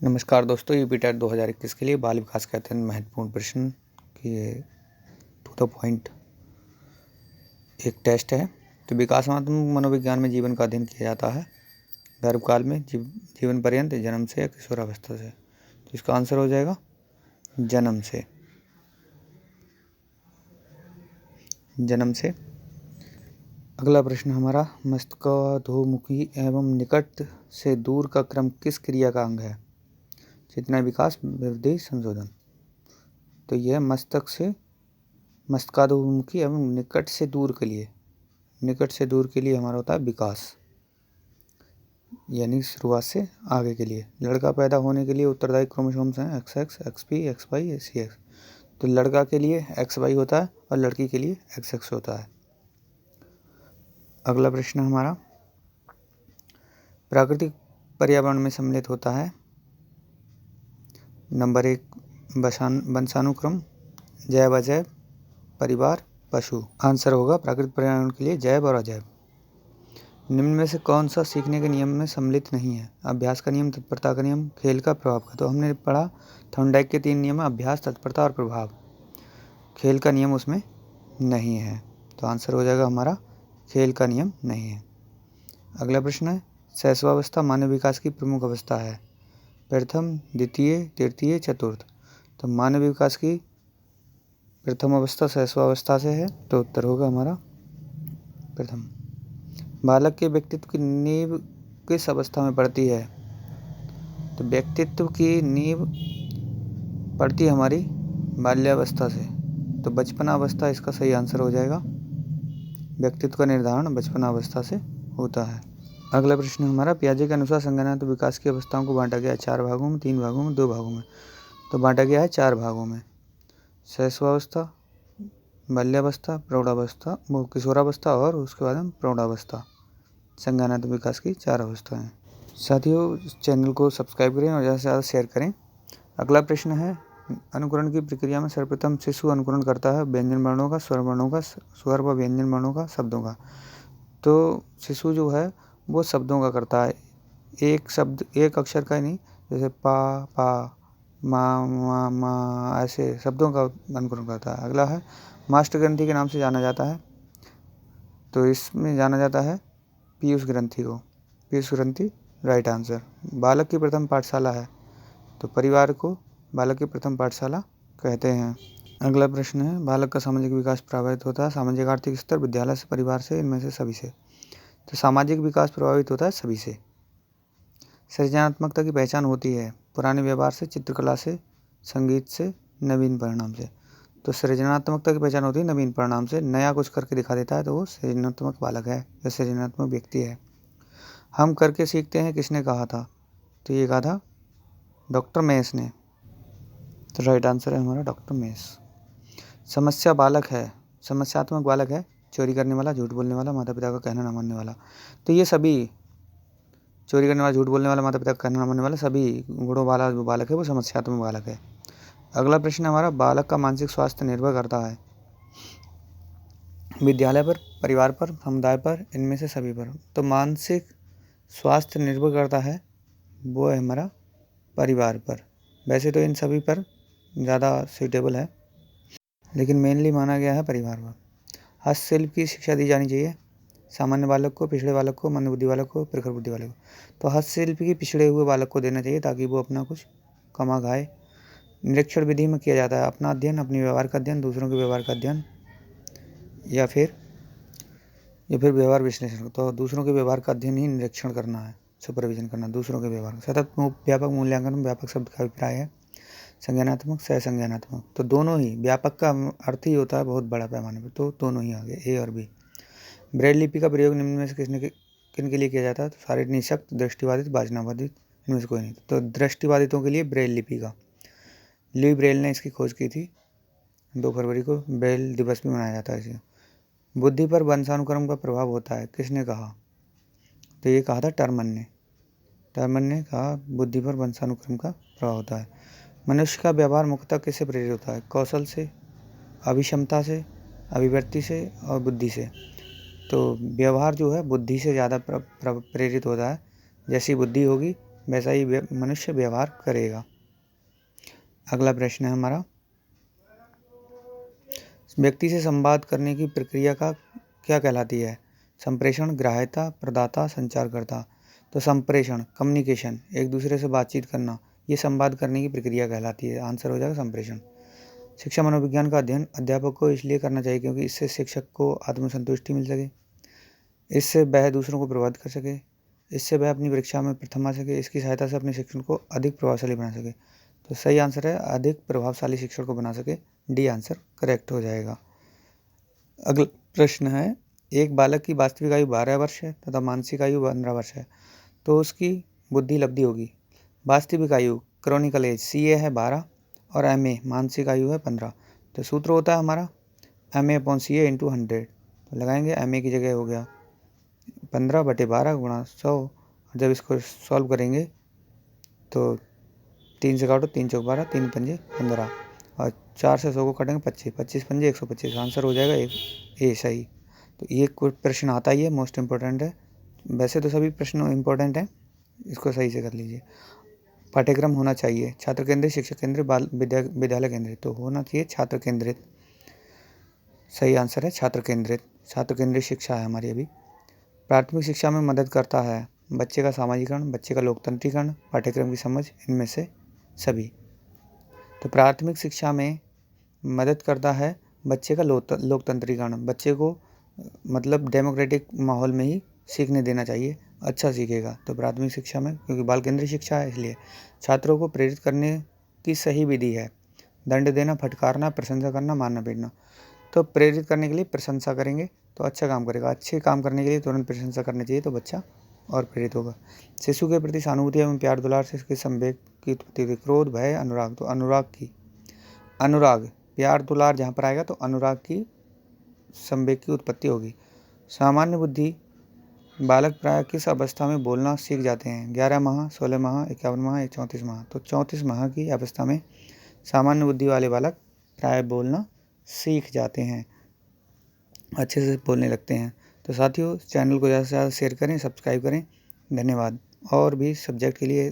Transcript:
नमस्कार दोस्तों, UP TET 2021 के लिए बाल विकास के अत्यंत महत्वपूर्ण प्रश्न की टू द पॉइंट एक टेस्ट है। तो विकासात्मक मनोविज्ञान में जीवन का अध्ययन किया जाता है गर्भकाल में, जीवन पर्यंत, जन्म से या किशोरावस्था से। तो इसका आंसर हो जाएगा जन्म से। जन्म से। अगला प्रश्न हमारा, मस्तिष्कोद्मुखी एवं निकट से दूर का क्रम किस क्रिया का अंग है? चेतना विकास, वृद्धि, संशोधन। तो यह मस्तिष्कोद्मुखी एवं निकट से दूर के लिए हमारा होता है विकास, यानी शुरुआत से आगे के लिए। लड़का पैदा होने के लिए उत्तरदायी क्रोमोसोम्स हैं XX, XP, XY, CX। तो लड़का के लिए XY होता है और लड़की के लिए XX होता है। अगला प्रश्न हमारा, प्राकृतिक पर्यावरण में सम्मिलित होता है नंबर 1 वंशानुक्रम, जैव अजैव, परिवार, पशु। आंसर होगा प्राकृतिक पर्यावरण के लिए जैव और अजैव। निम्न में से कौन सा सीखने के नियम में सम्मिलित नहीं है? अभ्यास का नियम, तत्परता का नियम, खेल का, प्रभाव का। तो हमने पढ़ा थॉर्नडाइक के 3 नियम है, अभ्यास, तत्परता और प्रभाव। खेल का नियम उसमें नहीं है, तो आंसर हो जाएगा हमारा खेल का नियम नहीं है। अगला प्रश्न है, शैशवावस्था मानव विकास की प्रमुख अवस्था है। प्रथम, द्वितीय, तृतीय, चतुर्थ। तो मानव विकास की प्रथम अवस्था शैशवावस्था से है, तो उत्तर होगा हमारा प्रथम। बालक के व्यक्तित्व की नींव किस अवस्था में पड़ती है? तो व्यक्तित्व की नींव पड़ती है हमारी बाल्यावस्था से, तो बचपनावस्था इसका सही आंसर हो जाएगा। व्यक्तित्व का निर्धारण बचपनावस्था से होता है। अगला प्रश्न हमारा, पियाजे के अनुसार संज्ञानात्मक विकास की अवस्थाओं को बांटा गया है 4 भागों में, 3 भागों में, 2 भागों में। तो बांटा गया है 4 भागों में। शैशवावस्था, बाल्यावस्था, प्रौढ़ावस्था, किशोरावस्था और उसके बाद में प्रौढ़ावस्था। संज्ञानात्मक विकास की 4 अवस्थाएं। साथियों, चैनल को सब्सक्राइब करें और ज़्यादा से ज़्यादा शेयर करें। अगला प्रश्न है, अनुकरण की प्रक्रिया में सर्वप्रथम शिशु अनुकरण करता है व्यंजन वर्णों का, स्वर वर्णों का, स्वर व व्यंजन वर्णों का, शब्दों का। तो शिशु जो है वो शब्दों का करता है, एक शब्द एक अक्षर का ही नहीं, जैसे पा, पा, मा, ऐसे शब्दों का अनुकरण करता है। अगला है, मास्टर ग्रंथि के नाम से जाना जाता है, तो इसमें जाना जाता है पीयूष ग्रंथि को। पीयूष ग्रंथि राइट आंसर। बालक की प्रथम पाठशाला है, तो परिवार को बालक की प्रथम पाठशाला कहते हैं। अगला प्रश्न है, बालक का सामाजिक विकास प्रभावित होता है सामाजिक आर्थिक स्तर, विद्यालय से, परिवार से, इनमें से सभी से। तो सामाजिक विकास प्रभावित होता है सभी से। सृजनात्मकता की पहचान होती है पुराने व्यवहार से, चित्रकला से, संगीत से, नवीन परिणाम से। तो सृजनात्मकता की पहचान होती है नवीन परिणाम से, नया कुछ करके दिखा देता है तो वो सृजनात्मक बालक है या सृजनात्मक व्यक्ति है। हम करके सीखते हैं किसने कहा था? तो ये कहा था डॉक्टर मेस ने। तो राइट आंसर है हमारा डॉक्टर मेस। समस्या बालक है, समस्यात्मक बालक है चोरी करने वाला, झूठ बोलने वाला, माता पिता का कहना न मानने वाला। तो ये सभी चोरी करने वाला, झूठ बोलने वाला, माता पिता का कहना न मानने वाला, सभी गुणों वाला जो बालक है वो समस्यात्मक बालक है। अगला प्रश्न हमारा, बालक का मानसिक स्वास्थ्य निर्भर करता है विद्यालय पर, परिवार पर, समुदाय पर, इनमें से सभी पर। तो मानसिक स्वास्थ्य निर्भर करता है वो है हमारा परिवार पर। वैसे तो इन सभी पर ज़्यादा सूटेबल है, लेकिन मेनली माना गया है परिवार पर। हस्तशिल्प की शिक्षा दी जानी चाहिए सामान्य बालक को, पिछड़े बालक को, मंदबुद्धि बालक को, प्रखर बुद्धि बालक को। तो हस्तशिल्प की पिछड़े हुए बालक को देना चाहिए ताकि वो अपना कुछ कमा खाए। निरीक्षण विधि में किया जाता है अपना अध्ययन, अपने व्यवहार का अध्ययन, दूसरों के व्यवहार का अध्ययन, या फिर व्यवहार विश्लेषण। तो दूसरों के व्यवहार का अध्ययन ही निरीक्षण करना है, सुपरविजन करना दूसरों के व्यवहार। सतत व्यापक मूल्यांकन व्यापक शब्द का अभिप्राय है संज्ञानात्मक, सह संज्ञानात्मक। तो दोनों ही, व्यापक का अर्थ ही होता है बहुत बड़ा पैमाने पर, तो दोनों ही आ गए ए और बी। ब्रेल लिपि का प्रयोग निम्न में से किन के लिए किया जाता है? तो सारे निःशक्त, दृष्टिबाधित, वाचनाबाधित, इनमें से कोई नहीं। तो दृष्टिबाधितों के लिए ब्रेल लिपि का, लुई ब्रेल ने इसकी खोज की थी। 2 फरवरी को ब्रेल दिवस भी मनाया जाता है इसे। बुद्धि पर वंशानुक्रम का प्रभाव होता है, किसने कहा? तो ये कहा था टर्मन ने। टर्मन ने कहा बुद्धि पर वंशानुक्रम का प्रभाव होता है। मनुष्य का व्यवहार मुख्यतः किससे प्रेरित होता है? कौशल से, अभिक्षमता से, अभिव्यक्ति से और बुद्धि से। तो व्यवहार जो है बुद्धि से ज़्यादा प्रेरित होता है। जैसी बुद्धि होगी वैसा ही मनुष्य व्यवहार करेगा। अगला प्रश्न है हमारा, व्यक्ति से संवाद करने की प्रक्रिया का क्या कहलाती है? संप्रेषण, ग्राह्यता, प्रदाता, संचारकर्ता। तो संप्रेषण, कम्युनिकेशन, एक दूसरे से बातचीत करना, ये संवाद करने की प्रक्रिया कहलाती है। आंसर हो जाएगा संप्रेषण। शिक्षा मनोविज्ञान का अध्ययन अध्यापक को इसलिए करना चाहिए क्योंकि इससे शिक्षक को आत्मसंतुष्टि मिल सके, इससे वह दूसरों को प्रभावित कर सके, इससे वह अपनी परीक्षा में प्रथम आ सके, इसकी सहायता से अपने शिक्षण को अधिक प्रभावशाली बना सके। तो सही आंसर है अधिक प्रभावशाली शिक्षण को बना सके, डी आंसर करेक्ट हो जाएगा। अगला प्रश्न है, एक बालक की वास्तविक आयु 12 वर्ष है तथा मानसिक आयु 15 वर्ष है, तो उसकी बुद्धि लब्धि होगी। वास्तविक आयु क्रॉनिकल एज CA है 12 और MA मानसिक आयु है 15। तो सूत्र होता है हमारा MA/CA × 100। तो लगाएंगे MA की जगह हो गया 15/12 × 100। और जब इसको सॉल्व करेंगे तो 3 से काटो, 3 चौक 12, 3 पंजे 15 और 4 से 100 को काटेंगे 25, 25 पंजे 125। आंसर हो जाएगा ए सही। तो ये कोई प्रश्न आता ही है, मोस्ट इम्पोर्टेंट है। वैसे तो सभी प्रश्न इम्पोर्टेंट हैं, इसको सही से कर लीजिए। पाठ्यक्रम होना चाहिए छात्र केंद्रित, शिक्षक केंद्रित, विद्यालय केंद्रित। तो होना चाहिए छात्र केंद्रित। सही आंसर है छात्र केंद्रित। छात्र केंद्रित शिक्षा है हमारी अभी। प्राथमिक शिक्षा में मदद करता है बच्चे का सामाजिकरण, बच्चे का लोकतंत्रीकरण, पाठ्यक्रम की समझ, इनमें से सभी। तो प्राथमिक शिक्षा में मदद करता है बच्चे का लोकतंत्रीकरण, बच्चे को मतलब डेमोक्रेटिक माहौल में ही सीखने देना चाहिए, अच्छा सीखेगा। तो प्राथमिक शिक्षा में, क्योंकि बाल केंद्रीय शिक्षा है इसलिए। छात्रों को प्रेरित करने की सही विधि है दंड देना, फटकारना, प्रशंसा करना, मारना पीटना। तो प्रेरित करने के लिए प्रशंसा करेंगे तो अच्छा काम करेगा, अच्छे काम करने के लिए तुरंत प्रशंसा करनी चाहिए तो बच्चा और प्रेरित होगा। शिशु के प्रति सहानुभूति एवं प्यार दुलार से इसके संवेग की उत्पत्ति होती है। क्रोध, भय, अनुराग। तो अनुराग प्यार दुलार जहाँ पर आएगा तो अनुराग की संवेग की उत्पत्ति होगी। सामान्य बुद्धि बालक प्राय किस अवस्था में बोलना सीख जाते हैं? 11 माह, 16 माह, 51 माह, 34 माह। तो 34 माह की अवस्था में सामान्य बुद्धि वाले बालक प्राय बोलना सीख जाते हैं, अच्छे से बोलने लगते हैं। तो साथियों, चैनल को ज़्यादा से ज़्यादा शेयर करें, सब्सक्राइब करें। धन्यवाद। और भी सब्जेक्ट के लिए